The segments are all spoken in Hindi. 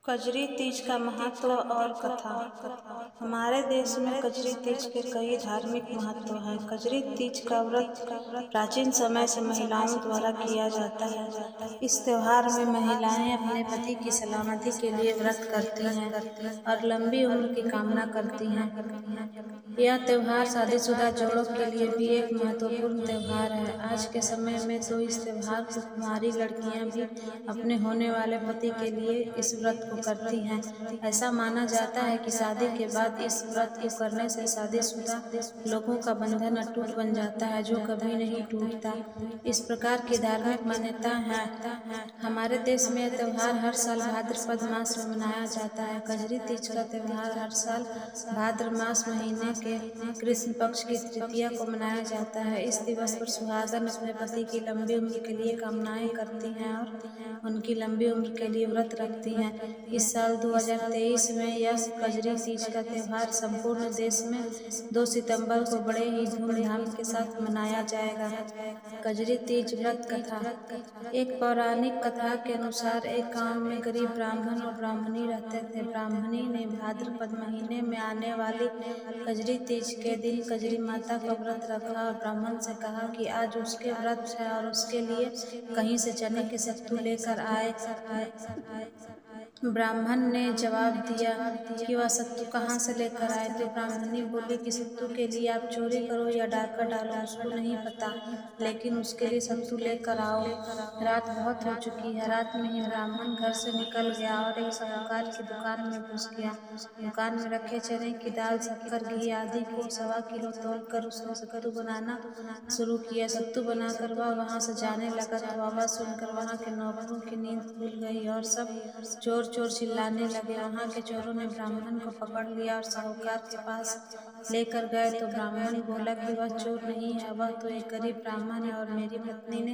कजरी तीज का महत्व और कथा। हमारे देश में कजरी तीज के कई धार्मिक महत्व हैं। कजरी तीज का व्रत प्राचीन समय से महिलाओं द्वारा किया जाता है। इस त्योहार में महिलाएं अपने पति की सलामती के लिए व्रत करती हैं और लंबी उम्र की कामना करती हैं। यह त्योहार शादीशुदा जोड़ों के लिए भी एक महत्वपूर्ण त्योहार है। आज के समय में तो इस त्योहार को कुंवारी लड़कियां भी अपने होने वाले पति के लिए इस व्रत को करती हैं। ऐसा माना जाता है कि शादी के बाद इस व्रत को करने से शादीशुदा लोगों का बंधन अटूट बन जाता है, जो कभी नहीं टूटता। इस प्रकार की धार्मिक मान्यता है। हमारे देश में यह त्योहार हर साल भाद्रपद मास में मनाया जाता है। कजरी तीज का त्योहार हर साल भाद्र मास महीने के कृष्ण पक्ष की तृतीया को मनाया जाता है। इस दिवस पर सुहागन अपने पति की लंबी उम्र के लिए कामनाएं करती हैं और उनकी लंबी उम्र के लिए व्रत रखती हैं। इस साल 2023 में यह कजरी तीज का त्योहार संपूर्ण देश में 2 सितंबर को बड़े ही धूमधाम के साथ मनाया जाएगा। कजरी तीज व्रत कथा। एक पौराणिक कथा के अनुसार एक गांव में गरीब ब्राह्मण और ब्राह्मणी रहते थे। ब्राह्मणी ने भाद्रपद महीने में आने वाली कजरी तीज के दिन कजरी माता का व्रत रखा और ब्राह्मण से कहा कि आज उसके व्रत है और उसके लिए कहीं से चने के सत्तू लेकर आए। ब्राह्मण ने जवाब दिया कि वह सत्तू कहाँ से लेकर आए, तो ब्राह्मणी बोली कि सत्तू के लिए आप चोरी करो या डाका डालो उसको नहीं पता, लेकिन उसके लिए सत्तू लेकर आओ। रात बहुत हो चुकी है। रात में ही ब्राह्मण घर से निकल गया और एक साहूकार की दुकान में घुस गया। दुकान में रखे चने की दाल, शक्कर, घी आदि को 1.25 किलो तोलकर उसने सत्तू बनाना शुरू किया। सत्तू बनाकर वह वहाँ से जाने लगा तो आवाज सुनकर वहाँ के नौकरों की नींद खुल गई और सब चोर चोर चिल्लाने लगे। वहाँ के चोरों ने ब्राह्मण को पकड़ लिया और साहूकार के पास लेकर गए तो ब्राह्मण बोला कि वह चोर नहीं है, वह तो एक गरीब ब्राह्मण है और मेरी पत्नी ने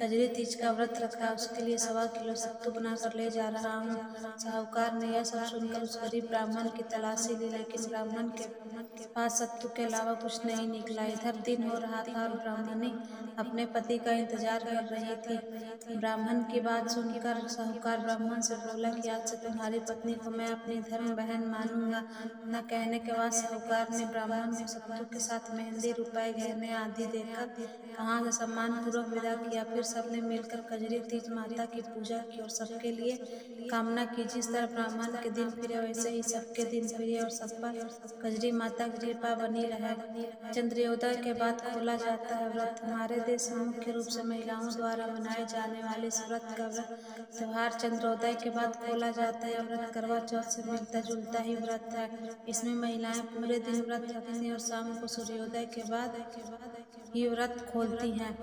कजरी तीज का व्रत रखा, उसके लिए 1.25 किलो सत्तू बनाकर ले जा रहा हूँ। साहूकार ने यह सब सुनकर उस गरीब ब्राह्मण की तलाशी ली, लेकिन ब्राह्मण के पास सत्तू के अलावा कुछ नहीं निकला। इधर दिन हो रहा था और ब्राह्मणी अपने पति का इंतजार कर रही थी। ब्राह्मण की बात सुनकर साहूकार ब्राह्मण से बोला कि आज से तुम्हारी पत्नी को मैं अपनी धर्म बहन मानूंगा। न कहने के बाद साहूकार ने ब्राह्मण को सत्तू के साथ मेहंदी, रुपए, गहने आदि देकर वहां से सम्मान पूर्वक विदा किया। फिर सबने मिलकर कजरी तीज माता की पूजा की और सबके लिए कामना की जिस तरह ब्राह्मण के दिन फिरे वैसे ही सबके दिन फिरे और सब पर कजरी माता की कृपा बनी रहे। चंद्रोदय के बाद खोला जाता है व्रत। हमारे देश में मुख्य रूप से महिलाओं द्वारा मनाए जाने वाले इस व्रत का त्योहार चंद्रोदय के बाद खोला जाता है। व्रत करवा चौथ से मिलता जुलता ही व्रत है। इसमें महिलाएं पूरे दिन व्रत रखती हैं और शाम को सूर्योदय के बाद ही व्रत खोलती हैं।